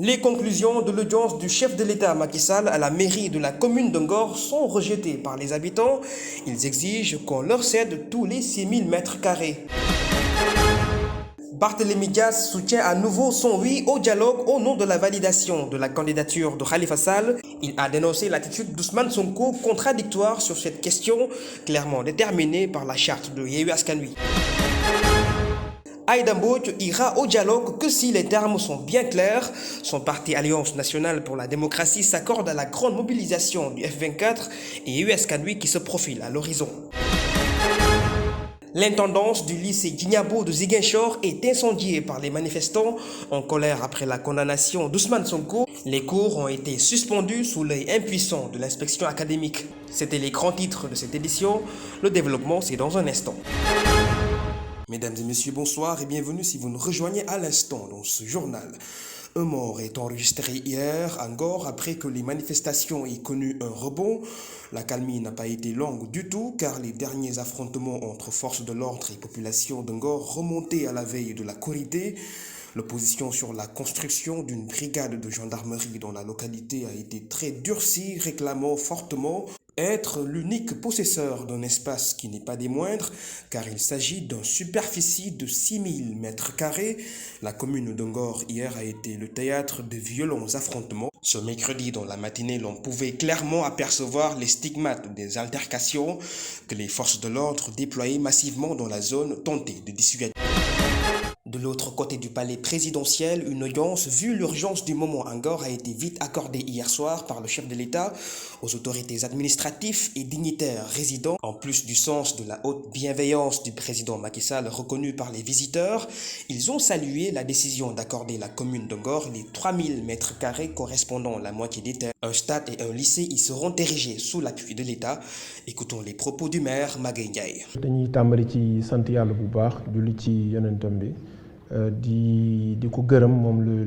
Les conclusions de l'audience du chef de l'État Macky Sall à la mairie de la commune de Ngor sont rejetées par les habitants. Ils exigent qu'on leur cède tous les 6000 mètres carrés. Barthélémy Dias soutient à nouveau son oui au dialogue au nom de la validation de la candidature de Khalifa Sall. Il a dénoncé l'attitude d'Ousmane Sonko contradictoire sur cette question, clairement déterminée par la charte de Yewwi Askan Wi. Aïda Mbodj ira au dialogue que si les termes sont bien clairs. Son parti Alliance nationale pour la démocratie s'accorde à la grande mobilisation du F24 et Yewwi Askan Wi qui se profile à l'horizon. L'intendance du lycée Djignabo de Ziguinchor est incendiée par les manifestants en colère après la condamnation d'Ousmane Sonko. Les cours ont été suspendus sous l'œil impuissant de l'inspection académique. C'était les grands titres de cette édition. Le développement, c'est dans un instant. Mesdames et messieurs, bonsoir et bienvenue si vous nous rejoignez à l'instant dans ce journal. Un mort est enregistré hier à Ngor après que les manifestations aient connu un rebond. La calmie n'a pas été longue du tout car les derniers affrontements entre forces de l'ordre et population de Ngor remontaient à la veille de la Korité. L'opposition sur la construction d'une brigade de gendarmerie dans la localité a été très durcie, réclamant fortement être l'unique possesseur d'un espace qui n'est pas des moindres, car il s'agit d'une superficie de 6000 mètres carrés. La commune de Ngor hier a été le théâtre de violents affrontements. Ce mercredi dans la matinée, l'on pouvait clairement apercevoir les stigmates des altercations que les forces de l'ordre déployaient massivement dans la zone tentaient de dissuader. De l'autre côté du palais présidentiel, une audience, vu l'urgence du moment à Ngor, a été vite accordée hier soir par le chef de l'État aux autorités administratives et dignitaires résidents. En plus du sens de la haute bienveillance du président Macky Sall reconnu par les visiteurs, ils ont salué la décision d'accorder la commune de Ngor les 3000 mètres carrés correspondant à la moitié des terres. Un stade et un lycée y seront érigés sous l'appui de l'État. Écoutons les propos du maire Magaye Ndiaye. Le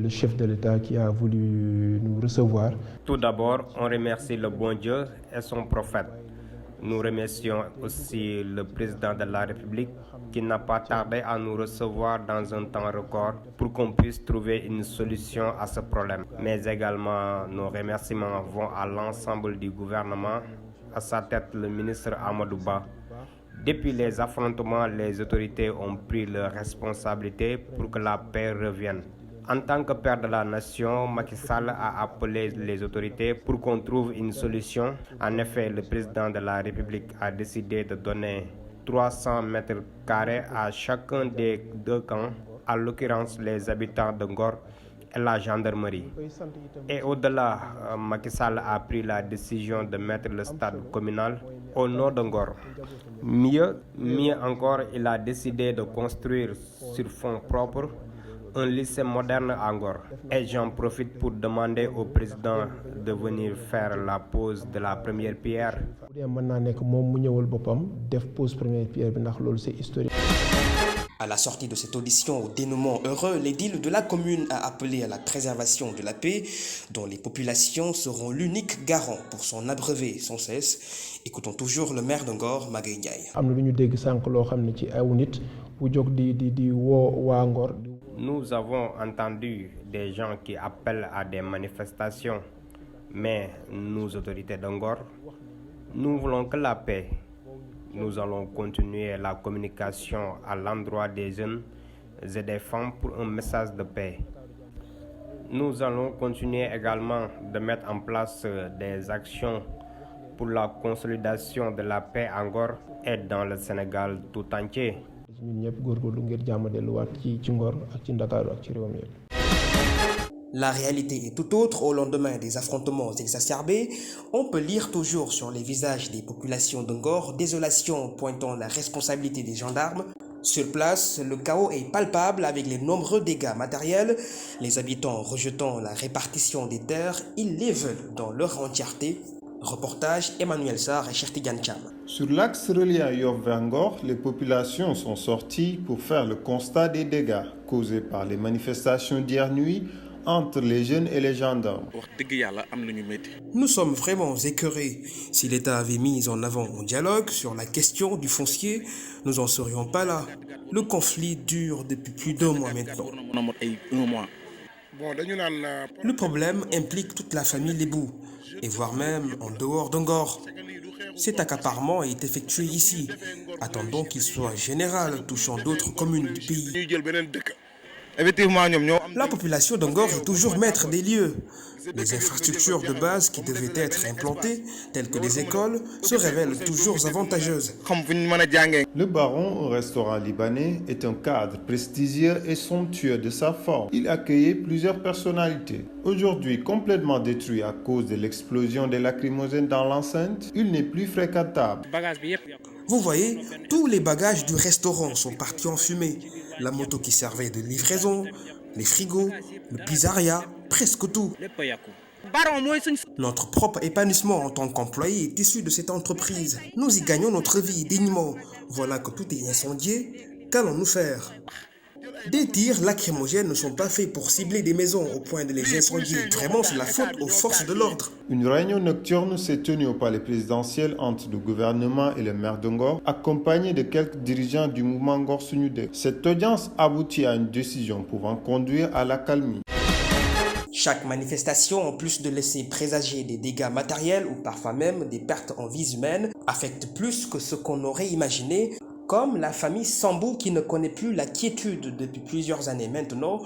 chef de l'État qui a voulu nous recevoir. Tout d'abord, on remercie le bon Dieu et son prophète. Nous remercions aussi le président de la République qui n'a pas tardé à nous recevoir dans un temps record pour qu'on puisse trouver une solution à ce problème. Mais également, nos remerciements vont à l'ensemble du gouvernement, à sa tête le ministre Amadou Ba. Depuis les affrontements, les autorités ont pris leurs responsabilités pour que la paix revienne. En tant que père de la nation, Macky Sall a appelé les autorités pour qu'on trouve une solution. En effet, le président de la République a décidé de donner 300 mètres carrés à chacun des deux camps, en l'occurrence les habitants de Ngor et la gendarmerie. Et au-delà, Macky Sall a pris la décision de mettre le stade communal au nord de Ngor. Mieux encore, il a décidé de construire sur fonds propres un lycée moderne à Ngor. Et j'en profite pour demander au président de venir faire la pose de la première pierre. À la sortie de cette audition au dénouement heureux, l'édile de la commune a appelé à la préservation de la paix, dont les populations seront l'unique garant pour son abreuver sans cesse. Écoutons toujours le maire de Ngor, Magaye Ndiaye. Nous avons entendu des gens qui appellent à des manifestations, mais nous, autorités de Ngor, nous voulons que la paix. Nous allons continuer la communication à l'endroit des jeunes et des femmes pour un message de paix. Nous allons continuer également de mettre en place des actions pour la consolidation de la paix en Ngor et dans le Sénégal tout entier. La réalité est tout autre au lendemain des affrontements exacerbés. On peut lire toujours sur les visages des populations de Ngor désolation pointant la responsabilité des gendarmes. Sur place, le chaos est palpable avec les nombreux dégâts matériels. Les habitants rejetant la répartition des terres, ils les veulent dans leur entièreté. Reportage Emmanuel Sarr et Chertigan Cham. Sur l'axe reliant Yoff vers Ngor, les populations sont sorties pour faire le constat des dégâts causés par les manifestations d'hier nuit entre les jeunes et les gendarmes. Nous sommes vraiment écœurés. Si l'État avait mis en avant un dialogue sur la question du foncier, nous n'en serions pas là. Le conflit dure depuis plus d'1 mois maintenant. Le problème implique toute la famille Lébou, et voire même en dehors d'Angor. Cet accaparement est effectué ici. Attendons qu'il soit général, touchant d'autres communes du pays. La population d'Angor est toujours maître des lieux. Les infrastructures de base qui devaient être implantées, telles que des écoles, se révèlent toujours avantageuses. Le baron au restaurant libanais est un cadre prestigieux et somptueux de sa forme. Il accueillait plusieurs personnalités. Aujourd'hui complètement détruit à cause de l'explosion des lacrymogènes dans l'enceinte, il n'est plus fréquentable. Vous voyez, tous les bagages du restaurant sont partis en fumée. La moto qui servait de livraison, les frigos, le pizzeria, presque tout. Notre propre épanouissement en tant qu'employé est issu de cette entreprise. Nous y gagnons notre vie dignement. Voilà que tout est incendié. Qu'allons-nous faire? Des tirs lacrymogènes ne sont pas faits pour cibler des maisons au point de les incendier. Vraiment, c'est la faute aux forces de l'ordre. Une réunion nocturne s'est tenue au palais présidentiel entre le gouvernement et le maire d'Angor, accompagné de quelques dirigeants du mouvement Angor Sunudé. Cette audience aboutit à une décision pouvant conduire à l'accalmie. Chaque manifestation, en plus de laisser présager des dégâts matériels ou parfois même des pertes en vies humaines, affecte plus que ce qu'on aurait imaginé, comme la famille Sambou qui ne connaît plus la quiétude depuis plusieurs années maintenant.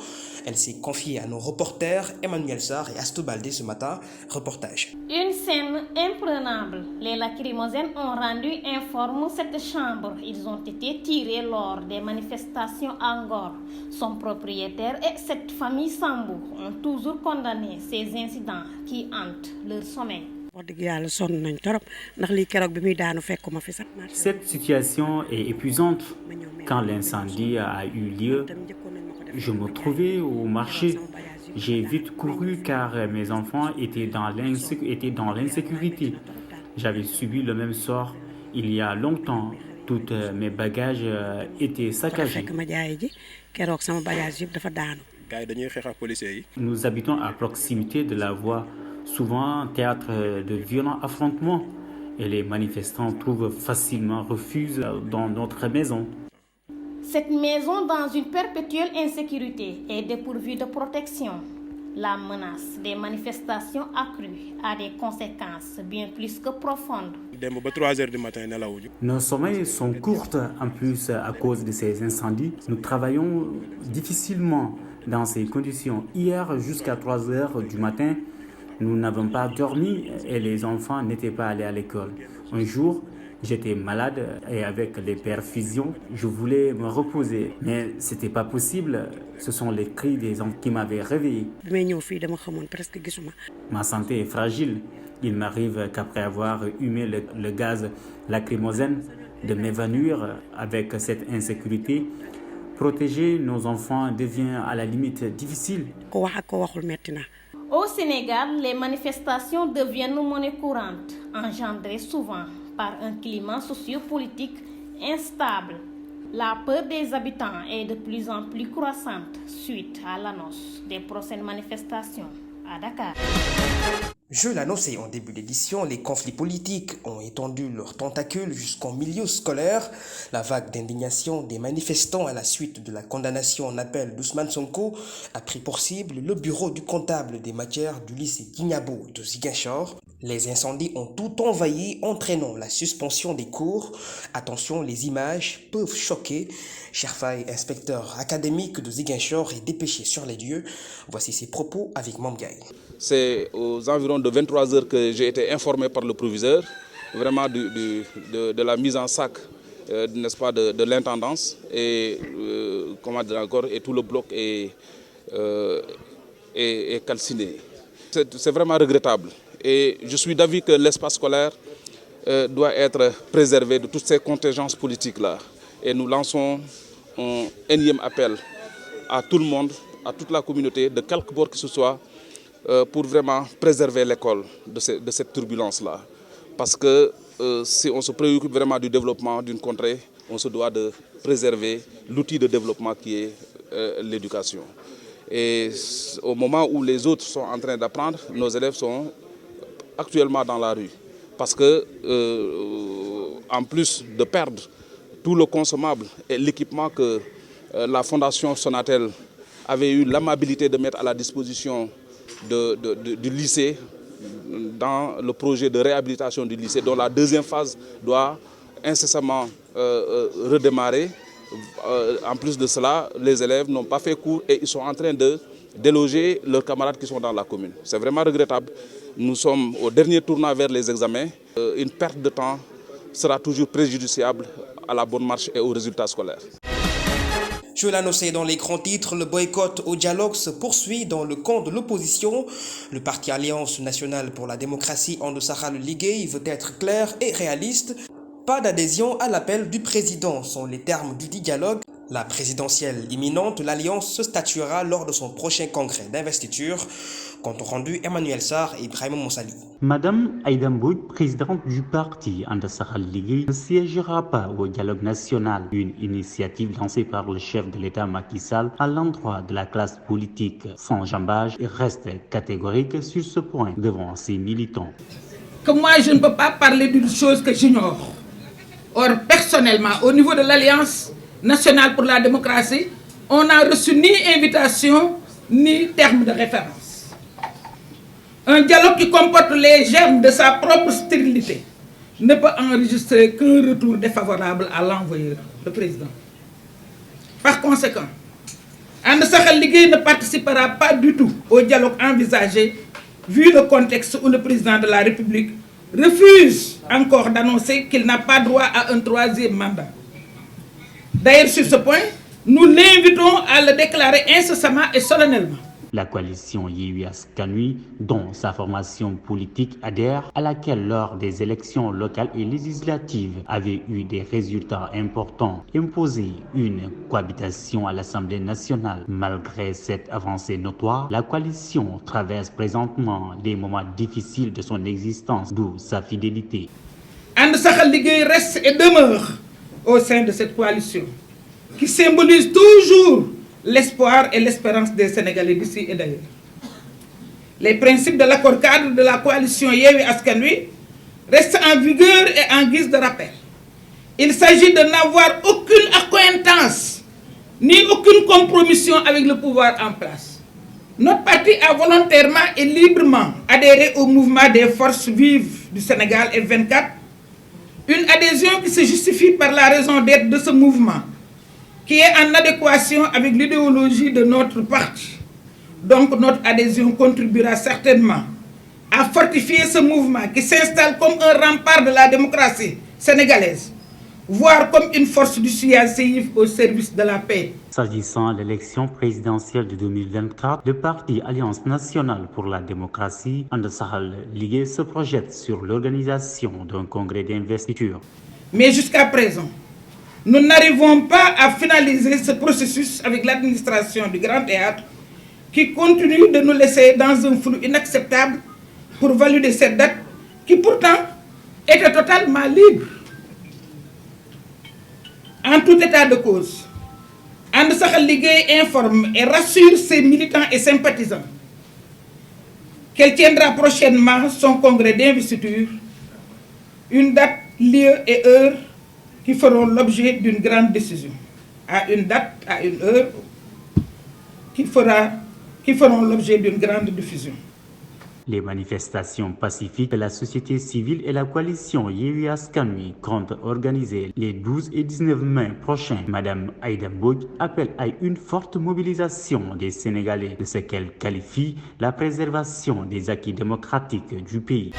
Elle s'est confiée à nos reporters Emmanuel Sarr et Astou Baldé ce matin. Reportage. Une scène imprenable. Les lacrymogènes ont rendu informe cette chambre. Ils ont été tirés lors des manifestations à Ngor. Son propriétaire et cette famille Sambou ont toujours condamné ces incidents qui hantent leur sommeil. Cette situation est épuisante. Quand l'incendie a eu lieu, je me trouvais au marché. J'ai vite couru car mes enfants étaient dans l'insécurité. J'avais subi le même sort il y a longtemps. Tous mes bagages étaient saccagés. Nous habitons à proximité de la voie, souvent théâtre de violents affrontements, et les manifestants trouvent facilement refuge dans notre maison. Cette maison, dans une perpétuelle insécurité, est dépourvue de protection. La menace des manifestations accrues a des conséquences bien plus que profondes. Nos sommeils sont courts en plus à cause de ces incendies. Nous travaillons difficilement dans ces conditions. Hier, jusqu'à 3 heures du matin, nous n'avons pas dormi et les enfants n'étaient pas allés à l'école. Un jour, j'étais malade et avec les perfusions, je voulais me reposer. Mais ce n'était pas possible. Ce sont les cris des enfants qui m'avaient réveillé. Ma santé est fragile. Il m'arrive qu'après avoir humé le gaz lacrymogène, de m'évanouir avec cette insécurité. Protéger nos enfants devient à la limite difficile. Au Sénégal, les manifestations deviennent monnaie courante, engendrées souvent par un climat sociopolitique instable. La peur des habitants est de plus en plus croissante suite à l'annonce des prochaines manifestations à Dakar. Je l'annonçais en début d'édition, les conflits politiques ont étendu leurs tentacules jusqu'en milieu scolaire. La vague d'indignation des manifestants à la suite de la condamnation en appel d'Ousmane Sonko a pris pour cible le bureau du comptable des matières du lycée Djignabo de Ziguinchor. Les incendies ont tout envahi, entraînant la suspension des cours. Attention, les images peuvent choquer. Cherfaï, inspecteur académique de Ziguinchor, est dépêché sur les lieux. Voici ses propos avec Mamgaï. C'est aux environs de 23 heures que j'ai été informé par le proviseur, vraiment de la mise en sac, n'est-ce pas, de l'intendance et et tout le bloc est calciné. C'est vraiment regrettable et je suis d'avis que l'espace scolaire doit être préservé de toutes ces contingences politiques-là. Et nous lançons un énième appel à tout le monde, à toute la communauté, de quelque bord que ce soit, pour vraiment préserver l'école de cette turbulence-là. Parce que si on se préoccupe vraiment du développement d'une contrée, on se doit de préserver l'outil de développement qui est l'éducation. Et au moment où les autres sont en train d'apprendre, nos élèves sont actuellement dans la rue. Parce que, en plus de perdre tout le consommable et l'équipement que la Fondation Sonatel avait eu l'amabilité de mettre à la disposition du lycée dans le projet de réhabilitation du lycée, dont la deuxième phase doit incessamment redémarrer. En plus de cela, les élèves n'ont pas fait cours et ils sont en train de déloger leurs camarades qui sont dans la commune. C'est vraiment regrettable. Nous sommes au dernier tournant vers les examens. Une perte de temps sera toujours préjudiciable à la bonne marche et aux résultats scolaires. Je l'annonçais dans les grands titres, le boycott au dialogue se poursuit dans le camp de l'opposition. Le parti Alliance nationale pour la démocratie And Saxal Liguey veut être clair et réaliste. Pas d'adhésion à l'appel du président sont les termes du dialogue. La présidentielle imminente, l'Alliance se statuera lors de son prochain congrès d'investiture. Compte rendu Emmanuel Sarr et Ibrahima Moussali. Madame Aïda Mbodj, présidente du parti And Saxal Liguey, ne siégera pas au dialogue national, une initiative lancée par le chef de l'État Macky Sall à l'endroit de la classe politique. Sans jambage, il reste catégorique sur ce point devant ses militants. Que moi je ne peux pas parler d'une chose que j'ignore. Or, personnellement, au niveau de l'Alliance nationale pour la démocratie, on n'a reçu ni invitation ni terme de référence. Un dialogue qui comporte les germes de sa propre stérilité ne peut enregistrer qu'un retour défavorable à l'envoyeur, le président. Par conséquent, And Saxal Liguey ne participera pas du tout au dialogue envisagé, vu le contexte où le président de la République refuse encore d'annoncer qu'il n'a pas droit à un troisième mandat. D'ailleurs, sur ce point, nous l'invitons à le déclarer incessamment et solennellement. La coalition Yewwi Askan Wi, dont sa formation politique adhère, à laquelle lors des élections locales et législatives avait eu des résultats importants, imposait une cohabitation à l'Assemblée nationale. Malgré cette avancée notoire, la coalition traverse présentement des moments difficiles de son existence, d'où sa fidélité. And Saxal Liguey reste et demeure au sein de cette coalition, qui symbolise toujours l'espoir et l'espérance des Sénégalais d'ici et d'ailleurs. Les principes de l'accord cadre de la coalition Yewwi Askan Wi restent en vigueur et en guise de rappel. Il s'agit de n'avoir aucune accointance ni aucune compromission avec le pouvoir en place. Notre parti a volontairement et librement adhéré au mouvement des forces vives du Sénégal F24, une adhésion qui se justifie par la raison d'être de ce mouvement, qui est en adéquation avec l'idéologie de notre parti. Donc notre adhésion contribuera certainement à fortifier ce mouvement qui s'installe comme un rempart de la démocratie sénégalaise, voire comme une force du sillage séif au service de la paix. S'agissant de l'élection présidentielle de 2024, le parti Alliance nationale pour la démocratie And Saxal Liguey se projette sur l'organisation d'un congrès d'investiture. Mais jusqu'à présent, nous n'arrivons pas à finaliser ce processus avec l'administration du Grand Théâtre qui continue de nous laisser dans un flou inacceptable pour valider cette date qui pourtant était totalement libre. En tout état de cause, And Saxal Liguey informe et rassure ses militants et sympathisants qu'elle tiendra prochainement son congrès d'investiture, une date, lieu et heure qui feront l'objet d'une grande décision, à une date, à une heure, qui feront l'objet d'une grande diffusion. Les manifestations pacifiques de la société civile et la coalition Yewwi Askan Wi comptent organiser les 12 et 19 mai prochains. Madame Aïda Mbodj appelle à une forte mobilisation des Sénégalais de ce qu'elle qualifie la préservation des acquis démocratiques du pays.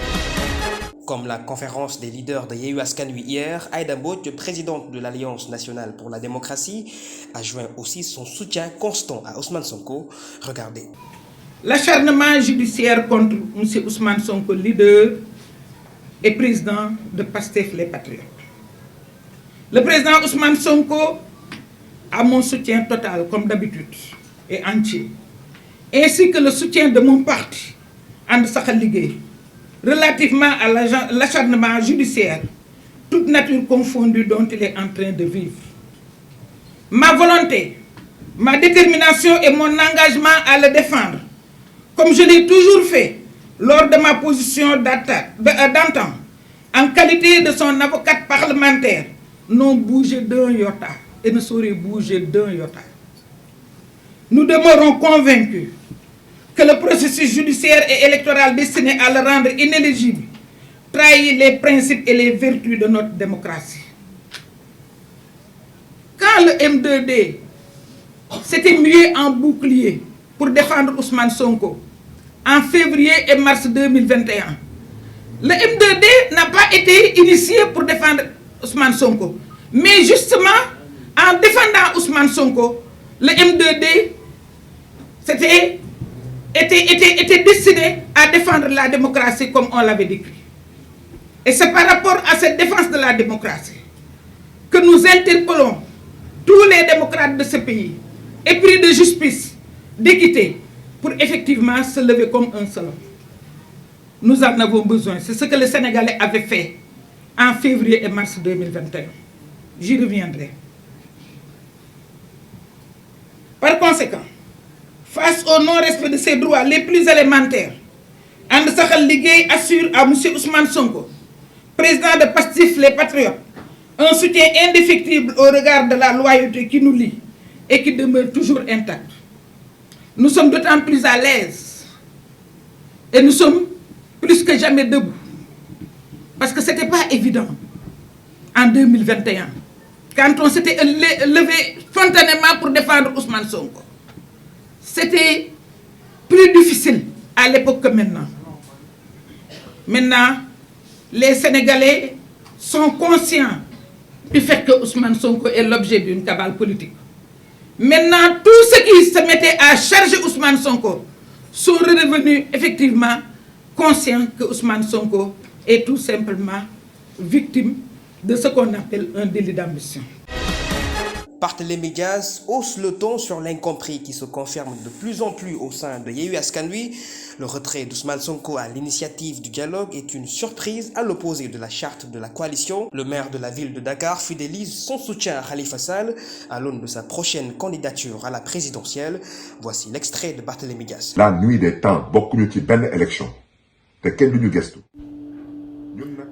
Comme la conférence des leaders de Yewwi Askan Wi hier, Aïda Mbodj, présidente de l'Alliance nationale pour la démocratie, a joint aussi son soutien constant à Ousmane Sonko. Regardez. L'acharnement judiciaire contre M. Ousmane Sonko, leader et président de Pastef les Patriotes. Le président Ousmane Sonko a mon soutien total, comme d'habitude, et entier, ainsi que le soutien de mon parti, And Saxal Liguey, relativement à l'acharnement judiciaire, toute nature confondue dont il est en train de vivre. Ma volonté, ma détermination et mon engagement à le défendre, comme je l'ai toujours fait lors de ma position d'antan, en qualité de son avocate parlementaire, n'ont bougé d'un iota et ne sauraient bouger d'un iota. Nous demeurons convaincus que le processus judiciaire et électoral destiné à le rendre inéligible trahit les principes et les vertus de notre démocratie. Quand le M2D s'était mué en bouclier pour défendre Ousmane Sonko en février et mars 2021, le M2D n'a pas été initié pour défendre Ousmane Sonko. Mais justement, en défendant Ousmane Sonko, le M2D était destiné à défendre la démocratie comme on l'avait décrit. Et c'est par rapport à cette défense de la démocratie que nous interpellons tous les démocrates de ce pays, épris de justice, d'équité, pour effectivement se lever comme un seul homme. Nous en avons besoin. C'est ce que les Sénégalais avaient fait en février et mars 2021. J'y reviendrai. Par conséquent, face au non-respect de ses droits les plus élémentaires, And Sakhal Ligueye assure à M. Ousmane Sonko, président de Pastef les Patriotes, un soutien indéfectible au regard de la loyauté qui nous lie et qui demeure toujours intacte. Nous sommes d'autant plus à l'aise et nous sommes plus que jamais debout. Parce que ce n'était pas évident en 2021, quand on s'était levé spontanément pour défendre Ousmane Sonko. C'était plus difficile à l'époque que maintenant. Maintenant, les Sénégalais sont conscients du fait que Ousmane Sonko est l'objet d'une cabale politique. Maintenant, tous ceux qui se mettaient à charger Ousmane Sonko sont redevenus effectivement conscients que Ousmane Sonko est tout simplement victime de ce qu'on appelle un délit d'ambition. Barthélémy Dias hausse le ton sur l'incompris qui se confirme de plus en plus au sein de Yewwi Askan Wi. Le retrait d'Ousmane Sonko à l'initiative du dialogue est une surprise à l'opposé de la charte de la coalition. Le maire de la ville de Dakar fidélise son soutien à Khalifa Sall à l'aune de sa prochaine candidature à la présidentielle. Voici l'extrait de Barthélémy Dias. La nuit des temps, beaucoup de belle élection.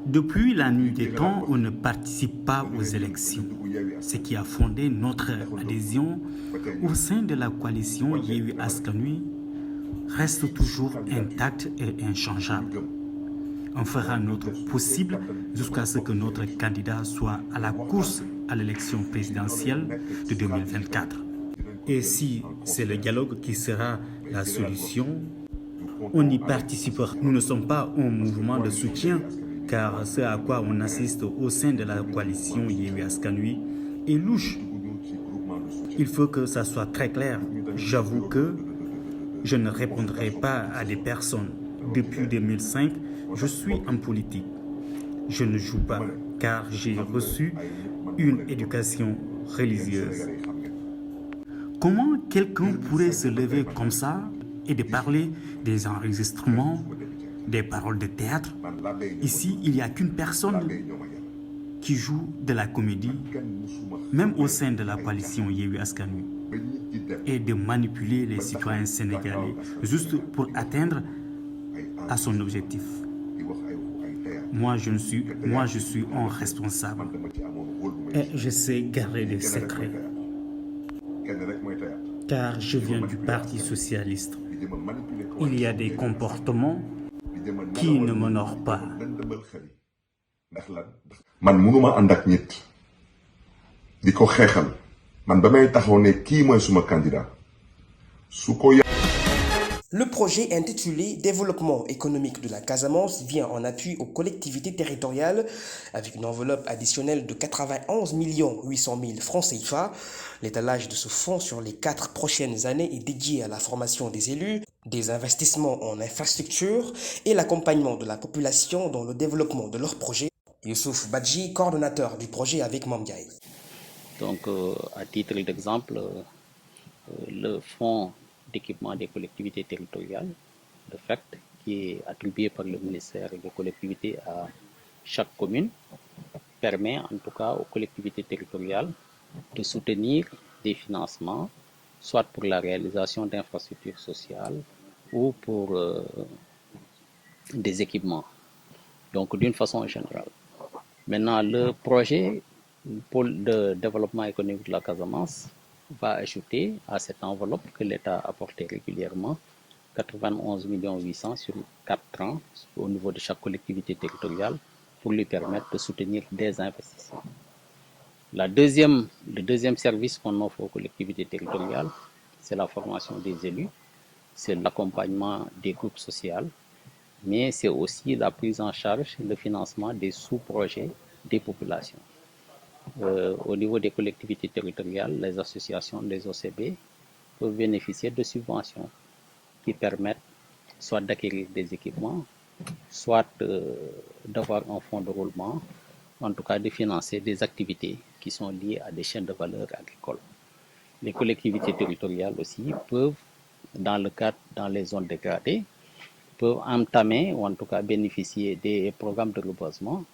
Depuis la nuit des temps, on ne participe pas aux élections. Ce qui a fondé notre adhésion au sein de la coalition Yewwi Askan Wi reste toujours intact et inchangeable. On fera notre possible jusqu'à ce que notre candidat soit à la course à l'élection présidentielle de 2024. Et si c'est le dialogue qui sera la solution, on y participera. Nous ne sommes pas un mouvement de soutien, car ce à quoi on assiste au sein de la coalition Yewwi Askan Wi est louche. Il faut que ça soit très clair. J'avoue que je ne répondrai pas à des personnes. Depuis 2005, je suis en politique. Je ne joue pas, car j'ai reçu une éducation religieuse. Comment quelqu'un pourrait se lever comme ça et de parler des enregistrements, des paroles de théâtre? Ici, il n'y a qu'une personne qui joue de la comédie, même au sein de la coalition Yewwi Askan Wi, et de manipuler les citoyens sénégalais juste pour atteindre à son objectif. Moi, je suis un responsable et je sais garder des secrets, car je viens du Parti socialiste. Il y a des comportements qui ne m'honorent pas. Man mënuma ànd ak nit di ko xeexal man ba may taxaw ne kii mooy suma candidat su ko. Le projet intitulé Développement économique de la Casamance vient en appui aux collectivités territoriales avec une enveloppe additionnelle de 91 800 000 francs CFA. L'étalage de ce fonds sur les 4 prochaines années est dédié à la formation des élus, des investissements en infrastructures et l'accompagnement de la population dans le développement de leurs projets. Youssouf Badji, coordonnateur du projet avec Mamdiaï. Donc, à titre d'exemple, le fonds d'équipement des collectivités territoriales, de fait, qui est attribué par le ministère des collectivités à chaque commune, permet en tout cas aux collectivités territoriales de soutenir des financements, soit pour la réalisation d'infrastructures sociales ou pour des équipements, donc d'une façon générale. Maintenant, le projet pôle de développement économique de la Casamance va ajouter à cette enveloppe que l'État apporte régulièrement 91 800 000 sur 4 ans au niveau de chaque collectivité territoriale pour lui permettre de soutenir des investissements. Le deuxième service qu'on offre aux collectivités territoriales, c'est la formation des élus, c'est l'accompagnement des groupes sociaux, mais c'est aussi la prise en charge et le financement des sous-projets des populations. Au niveau des collectivités territoriales, les associations, les OCB, peuvent bénéficier de subventions qui permettent soit d'acquérir des équipements, soit d'avoir un fonds de roulement, en tout cas de financer des activités qui sont liées à des chaînes de valeur agricoles. Les collectivités territoriales aussi peuvent, dans les zones dégradées, peuvent entamer ou en tout cas bénéficier des programmes de reboisement,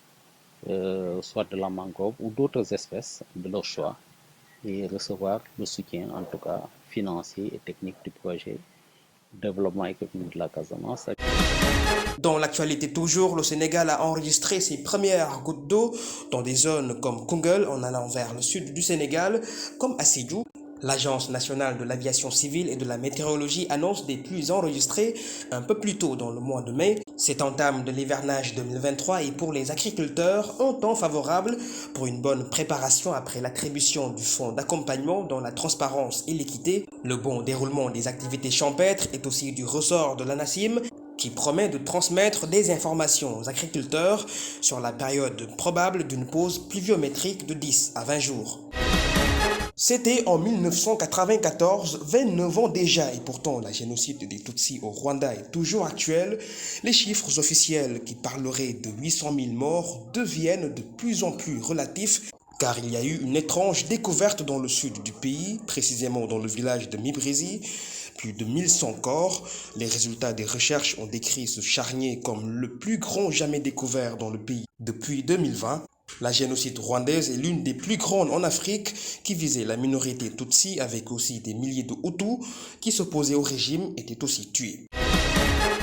soit de la mangrove ou d'autres espèces de leur choix, et recevoir le soutien en tout cas financier et technique du projet développement économique de la Casamance. Dans l'actualité toujours, le Sénégal a enregistré ses premières gouttes d'eau dans des zones comme Koungheul en allant vers le sud du Sénégal, comme à Sédhiou. L'Agence nationale de l'aviation civile et de la météorologie annonce des pluies enregistrées un peu plus tôt dans le mois de mai. Cette entame de l'hivernage 2023 est pour les agriculteurs un temps favorable pour une bonne préparation après l'attribution du fonds d'accompagnement dans la transparence et l'équité. Le bon déroulement des activités champêtres est aussi du ressort de l'ANACIM, qui promet de transmettre des informations aux agriculteurs sur la période probable d'une pause pluviométrique de 10 à 20 jours. C'était en 1994, 29 ans déjà, et pourtant la génocide des Tutsis au Rwanda est toujours actuel. Les chiffres officiels qui parleraient de 800 000 morts deviennent de plus en plus relatifs, car il y a eu une étrange découverte dans le sud du pays, précisément dans le village de Mibrizi. Plus de 1100 corps. Les résultats des recherches ont décrit ce charnier comme le plus grand jamais découvert dans le pays depuis 2020. La génocide rwandaise est l'une des plus grandes en Afrique qui visait la minorité Tutsi avec aussi des milliers de Hutus qui s'opposaient au régime étaient aussi tués.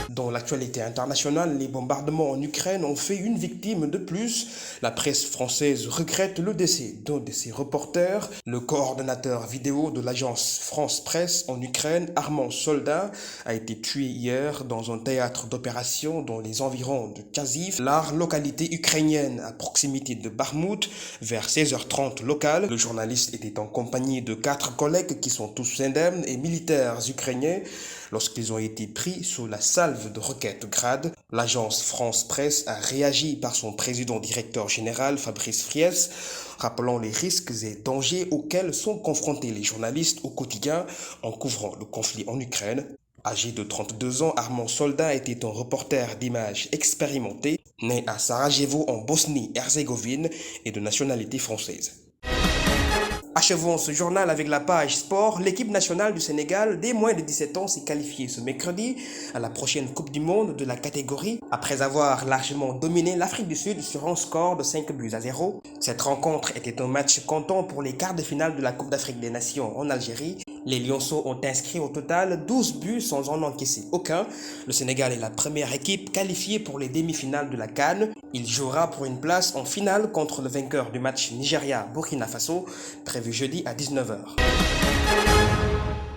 Dans l'actualité internationale, les bombardements en Ukraine ont fait une victime de plus. La presse française regrette le décès d'un de ses reporters. Le coordonnateur vidéo de l'agence France Presse en Ukraine, Armand Soldat, a été tué hier dans un théâtre d'opération dans les environs de Kharkiv, la localité ukrainienne à proximité de Bakhmout, vers 16h30 locale. Le journaliste était en compagnie de 4 collègues qui sont tous indemnes et militaires ukrainiens lorsqu'ils ont été pris sous la salve de roquettes Grad. L'agence France Presse a réagi par son président-directeur général Fabrice Friès, rappelant les risques et dangers auxquels sont confrontés les journalistes au quotidien en couvrant le conflit en Ukraine. Âgé de 32 ans, Armand Soldat était un reporter d'images expérimenté, né à Sarajevo en Bosnie-Herzégovine et de nationalité française. Achevons ce journal avec la page sport. L'équipe nationale du Sénégal des moins de 17 ans s'est qualifiée ce mercredi à la prochaine Coupe du Monde de la catégorie après avoir largement dominé l'Afrique du Sud sur un score de 5-0. Cette rencontre était un match comptant pour les quarts de finale de la Coupe d'Afrique des Nations en Algérie. Les Lionceaux ont inscrit au total 12 buts sans en encaisser aucun. Le Sénégal est la première équipe qualifiée pour les demi-finales de la CAN. Il jouera pour une place en finale contre le vainqueur du match Nigeria-Burkina Faso, prévu jeudi à 19h.